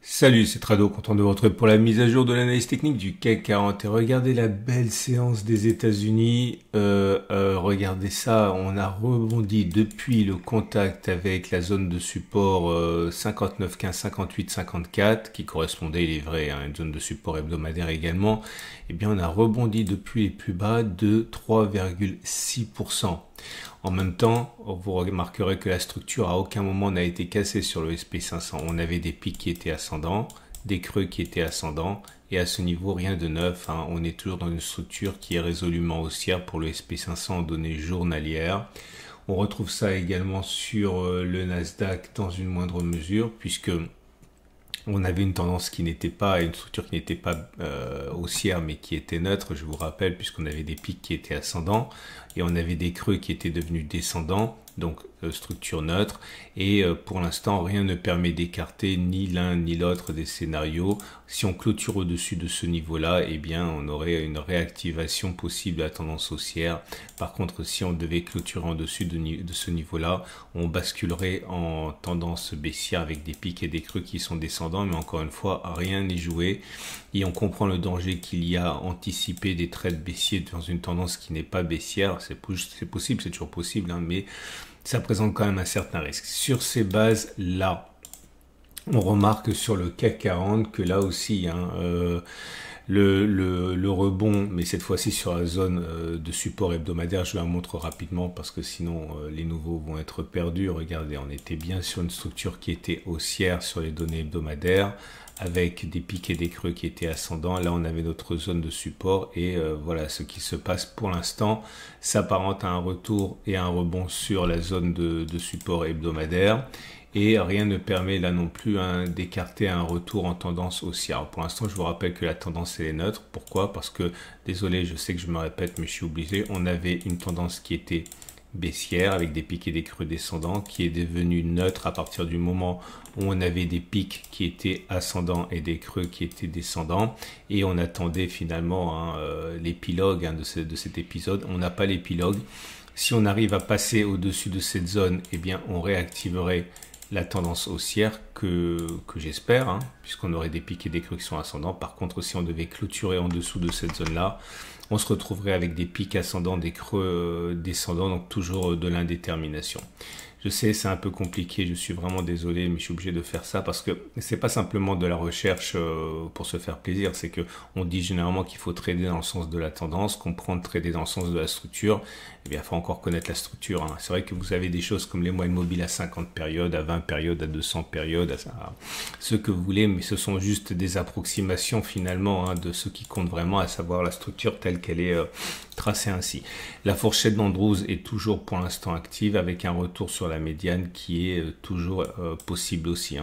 Salut, c'est Trado, content de vous retrouver pour la mise à jour de l'analyse technique du CAC 40. Et regardez la belle séance des États-Unis. Regardez ça, on a rebondi depuis le contact avec la zone de support 59,15, 58, 54, qui correspondait, il est vrai, à une zone de support hebdomadaire également. Eh bien, on a rebondi depuis les plus bas de 3,6%. En même temps, vous remarquerez que la structure à aucun moment n'a été cassée sur le SP500. On avait des pics qui étaient ascendants, des creux qui étaient ascendants, et à ce niveau, rien de neuf. On est toujours dans une structure qui est résolument haussière pour le SP500 en données journalières. On retrouve ça également sur le Nasdaq dans une moindre mesure, puisque on avait une tendance qui n'était pas, une structure qui n'était pas haussière, mais qui était neutre, je vous rappelle, puisqu'on avait des pics qui étaient ascendants, et on avait des creux qui étaient devenus descendants, donc structure neutre, et pour l'instant, rien ne permet d'écarter ni l'un ni l'autre des scénarios. Si on clôture au-dessus de ce niveau-là, eh bien, on aurait une réactivation possible de la tendance haussière. Par contre, si on devait clôturer en dessus de ce niveau-là, on basculerait en tendance baissière avec des pics et des creux qui sont descendants, mais encore une fois, rien n'est joué. Et on comprend le danger qu'il y a à anticiper des trades baissiers dans une tendance qui n'est pas baissière. C'est possible, c'est toujours possible, mais ça présente quand même un certain risque. Sur ces bases-là, on remarque sur le CAC 40 que là aussi, le rebond, mais cette fois-ci sur la zone de support hebdomadaire, je vous la montre rapidement parce que sinon les nouveaux vont être perdus. Regardez, on était bien sur une structure qui était haussière sur les données hebdomadaires, avec des pics et des creux qui étaient ascendants. Là, on avait notre zone de support et voilà ce qui se passe pour l'instant s'apparente à un retour et un rebond sur la zone de support hebdomadaire. Et rien ne permet là non plus d'écarter un retour en tendance haussière. Pour l'instant, je vous rappelle que la tendance est neutre. Pourquoi? Parce que, désolé, je sais que je me répète, mais je suis obligé. On avait une tendance qui était baissière avec des pics et des creux descendants qui est devenue neutre à partir du moment où on avait des pics qui étaient ascendants et des creux qui étaient descendants. Et on attendait finalement l'épilogue de cet épisode. On n'a pas l'épilogue. Si on arrive à passer au-dessus de cette zone, eh bien, on réactiverait la tendance haussière que j'espère, puisqu'on aurait des pics et des creux qui sont ascendants. Par contre, si on devait clôturer en dessous de cette zone-là, on se retrouverait avec des pics ascendants, des creux descendants, donc toujours de l'indétermination. Je sais, c'est un peu compliqué, je suis vraiment désolé, mais je suis obligé de faire ça parce que c'est pas simplement de la recherche pour se faire plaisir, c'est que on dit généralement qu'il faut trader dans le sens de la tendance, comprendre trader dans le sens de la structure. Eh bien, il faut encore connaître la structure. C'est vrai que vous avez des choses comme les moyennes mobiles à 50 périodes, à 20 périodes, à 200 périodes, à ce que vous voulez, mais ce sont juste des approximations finalement de ce qui compte vraiment, à savoir la structure telle qu'elle est tracée ainsi. La fourchette d'Andrews est toujours pour l'instant active avec un retour sur la médiane qui est toujours possible aussi.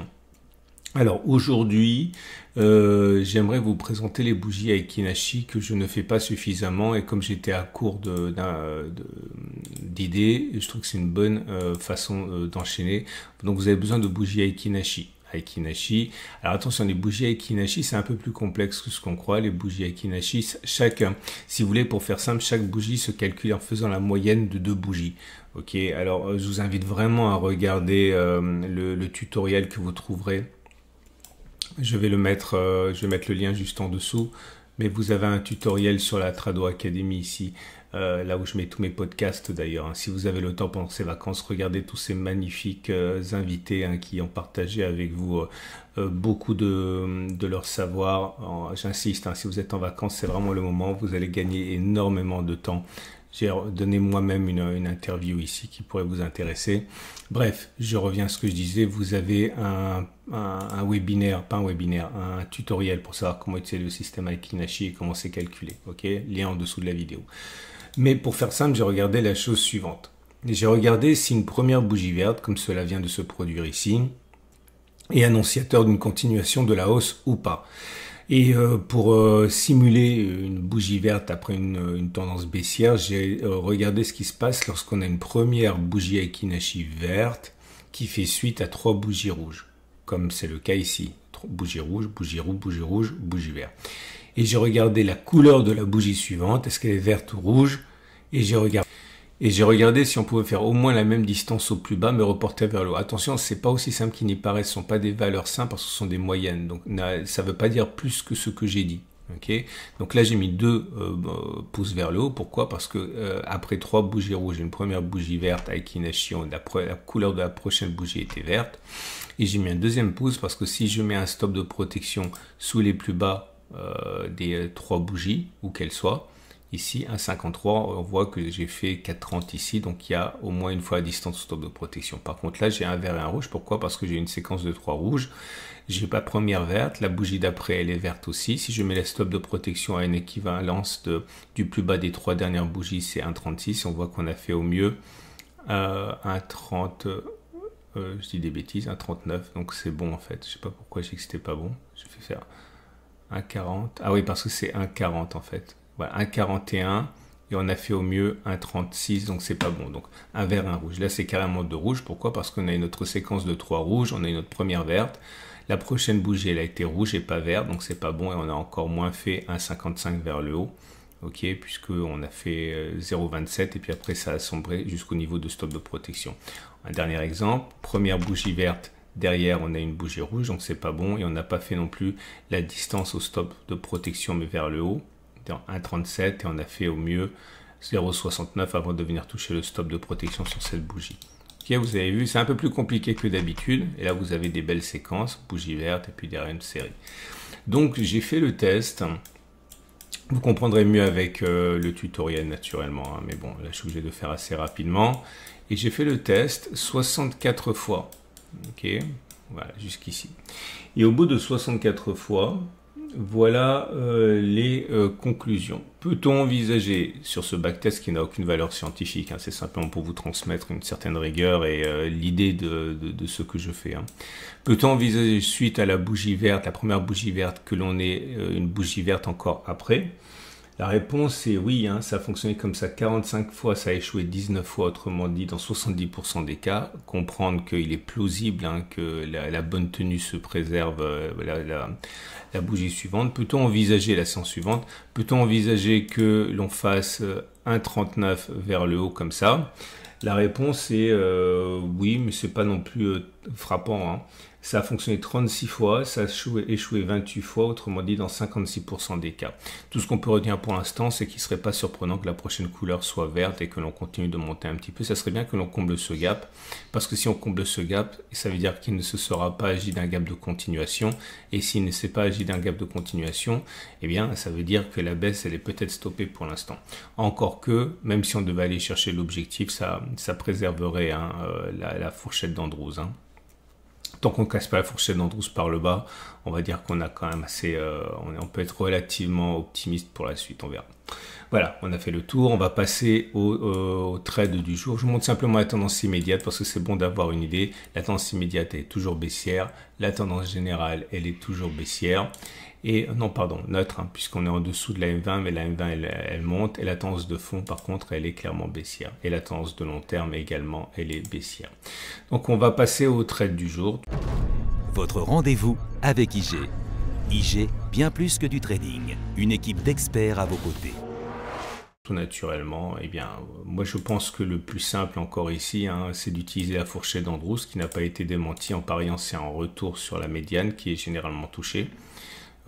Alors aujourd'hui, j'aimerais vous présenter les bougies Aiki-Nashi que je ne fais pas suffisamment et comme j'étais à court d'idées, je trouve que c'est une bonne façon d'enchaîner. Donc vous avez besoin de bougies Aiki-Nashi. Aiki-Nashi. Alors attention, les bougies Aiki-Nashi, c'est un peu plus complexe que ce qu'on croit. Les bougies Aiki-Nashi, si vous voulez, pour faire simple, chaque bougie se calcule en faisant la moyenne de deux bougies. Ok, alors je vous invite vraiment à regarder le tutoriel que vous trouverez. Je vais mettre le lien juste en dessous, mais vous avez un tutoriel sur la Trado Academy ici, là où je mets tous mes podcasts d'ailleurs. Si vous avez le temps pendant ces vacances, regardez tous ces magnifiques invités qui ont partagé avec vous beaucoup de leur savoir. J'insiste, si vous êtes en vacances, c'est vraiment le moment, vous allez gagner énormément de temps. J'ai donné moi-même une interview ici qui pourrait vous intéresser. Bref, je reviens à ce que je disais. Vous avez un webinaire, pas un webinaire, un tutoriel pour savoir comment utiliser le système Aiki-Nashi et comment c'est calculé. Ok, lien en dessous de la vidéo. Mais pour faire simple, j'ai regardé la chose suivante. J'ai regardé si une première bougie verte, comme cela vient de se produire ici, est annonciateur d'une continuation de la hausse ou pas. Et pour simuler une bougie verte après une tendance baissière, j'ai regardé ce qui se passe lorsqu'on a une première bougie Aiki-Nashi verte qui fait suite à trois bougies rouges, comme c'est le cas ici. Bougie rouge, bougie rouge, bougie rouge, bougie verte. Et j'ai regardé la couleur de la bougie suivante, est-ce qu'elle est verte ou rouge, et j'ai regardé. Et j'ai regardé si on pouvait faire au moins la même distance au plus bas, mais reporter vers le haut. Attention, c'est pas aussi simple qu'il n'y paraît. Ce sont pas des valeurs simples parce que ce sont des moyennes. Donc, ça veut pas dire plus que ce que j'ai dit. Okay, donc là j'ai mis 2 pouces vers le haut. Pourquoi? Parce que après 3 bougies rouges, une première bougie verte avec Inachio, la couleur de la prochaine bougie était verte. Et j'ai mis un deuxième pouce parce que si je mets un stop de protection sous les plus bas des 3 bougies, où qu'elles soient, ici 1,53, on voit que j'ai fait 4,30 ici, donc il y a au moins une fois la distance stop de protection. Par contre là j'ai un vert et un rouge. Pourquoi? Parce que j'ai une séquence de 3 rouges. J'ai pas première verte, la bougie d'après elle est verte aussi. Si je mets la stop de protection à une équivalence du plus bas des 3 dernières bougies, c'est 1,36. On voit qu'on a fait au mieux 1,30, je dis des bêtises, 1,39. Donc c'est bon en fait. Je sais pas pourquoi j'ai dit que c'était pas bon. Je vais faire 1,40. Ah oui, parce que c'est 1,40 en fait. Voilà, 1,41. Et on a fait au mieux 1,36, donc c'est pas bon. Donc un vert, un rouge. Là c'est carrément 2 rouges. Pourquoi? Parce qu'on a une autre séquence de 3 rouges. On a une autre première verte. La prochaine bougie, elle a été rouge et pas verte, donc c'est pas bon et on a encore moins fait 1,55 vers le haut, ok, puisqu'on a fait 0,27 et puis après ça a sombré jusqu'au niveau de stop de protection. Un dernier exemple, première bougie verte, derrière on a une bougie rouge, donc c'est pas bon et on n'a pas fait non plus la distance au stop de protection mais vers le haut, dans 1,37 et on a fait au mieux 0,69 avant de venir toucher le stop de protection sur cette bougie. Vous avez vu, c'est un peu plus compliqué que d'habitude. Et là, vous avez des belles séquences, bougie verte et puis derrière une série. Donc, j'ai fait le test. Vous comprendrez mieux avec le tutoriel naturellement. Hein, mais bon, là, je suis obligé de faire assez rapidement. Et j'ai fait le test 64 fois. Ok, voilà, jusqu'ici. Et au bout de 64 fois, voilà les conclusions. Peut-on envisager sur ce backtest qui n'a aucune valeur scientifique, hein, c'est simplement pour vous transmettre une certaine rigueur et l'idée de ce que je fais. Hein. Peut-on envisager suite à la bougie verte, la première bougie verte, que l'on ait une bougie verte encore après? La réponse est oui, hein, ça a fonctionné comme ça 45 fois, ça a échoué 19 fois, autrement dit dans 70% des cas. Comprendre qu'il est plausible hein, que la bonne tenue se préserve la bougie suivante. Peut-on envisager la séance suivante? Peut-on envisager que l'on fasse 1,39 vers le haut comme ça? La réponse est oui, mais c'est pas non plus frappant. Hein. Ça a fonctionné 36 fois, ça a échoué 28 fois, autrement dit dans 56% des cas. Tout ce qu'on peut retenir pour l'instant, c'est qu'il ne serait pas surprenant que la prochaine couleur soit verte et que l'on continue de monter un petit peu. Ça serait bien que l'on comble ce gap, parce que si on comble ce gap, ça veut dire qu'il ne se sera pas agi d'un gap de continuation. Et s'il ne s'est pas agi d'un gap de continuation, eh bien, ça veut dire que la baisse, elle est peut-être stoppée pour l'instant. Encore que, même si on devait aller chercher l'objectif, ça préserverait hein, la fourchette d'Andrews. Hein. Tant qu'on ne casse pas la fourchette d'Andrews par le bas, on va dire qu'on a quand même assez, on peut être relativement optimiste pour la suite, on verra. Voilà, on a fait le tour, on va passer au trade du jour. Je vous montre simplement la tendance immédiate parce que c'est bon d'avoir une idée. La tendance immédiate est toujours baissière, la tendance générale elle est toujours baissière. Et non, pardon, neutre, hein, puisqu'on est en dessous de la M20, mais la M20 elle monte, et la tendance de fond par contre elle est clairement baissière. Et la tendance de long terme également elle est baissière. Donc on va passer au trade du jour. Votre rendez-vous avec IG. IG, bien plus que du trading, une équipe d'experts à vos côtés. Tout naturellement, eh bien, moi je pense que le plus simple encore ici, hein, c'est d'utiliser la fourchette d'Andrews qui n'a pas été démentie en pariant c'est un retour sur la médiane qui est généralement touchée.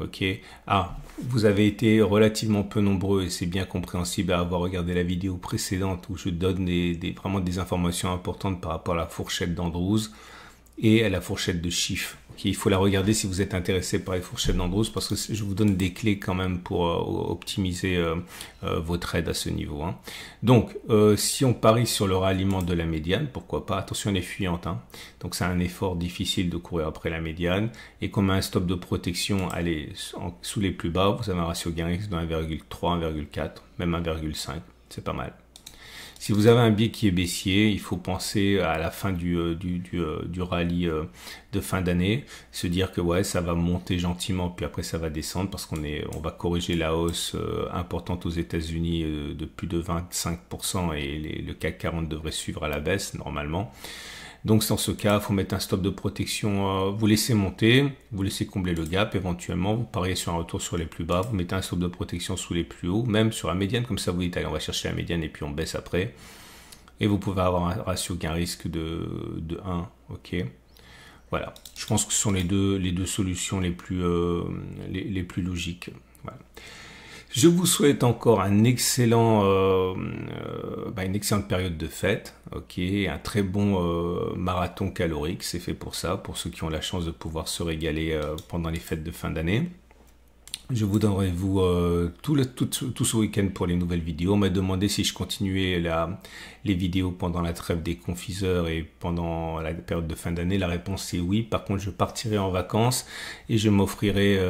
Ok. Ah, vous avez été relativement peu nombreux et c'est bien compréhensible à avoir regardé la vidéo précédente où je donne vraiment des informations importantes par rapport à la fourchette d'Andrews et à la fourchette de chiffres. Okay, il faut la regarder si vous êtes intéressé par les fourchettes d'Andrews parce que je vous donne des clés quand même pour optimiser vos trades à ce niveau. Hein. Donc, si on parie sur le ralliement de la médiane, pourquoi pas, attention elle est fuyante, hein. Donc c'est un effort difficile de courir après la médiane et comme un stop de protection allez, sous les plus bas, vous avez un ratio gain-risque de 1,3, 1,4, même 1,5, c'est pas mal. Si vous avez un biais qui est baissier, il faut penser à la fin du rallye de fin d'année, se dire que ouais, ça va monter gentiment, puis après ça va descendre parce qu'on va corriger la hausse importante aux États-Unis de plus de 25% et le CAC 40 devrait suivre à la baisse normalement. Donc dans ce cas, il faut mettre un stop de protection, vous laissez monter, vous laissez combler le gap, éventuellement vous pariez sur un retour sur les plus bas, vous mettez un stop de protection sous les plus hauts, même sur la médiane, comme ça vous dites allez on va chercher la médiane et puis on baisse après. et vous pouvez avoir un ratio gain risque de 1. Ok. Voilà. Je pense que ce sont les deux solutions les plus logiques. Voilà. Je vous souhaite encore une excellente période de fête, ok, un très bon marathon calorique, c'est fait pour ça, pour ceux qui ont la chance de pouvoir se régaler pendant les fêtes de fin d'année. Je vous donnerai tout ce week-end pour les nouvelles vidéos. On m'a demandé si je continuais les vidéos pendant la trêve des confiseurs et pendant la période de fin d'année. La réponse est oui. Par contre, je partirai en vacances et je m'offrirai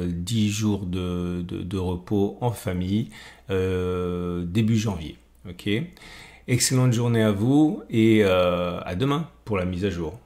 10 jours de repos en famille début janvier. Ok. Excellente journée à vous et à demain pour la mise à jour.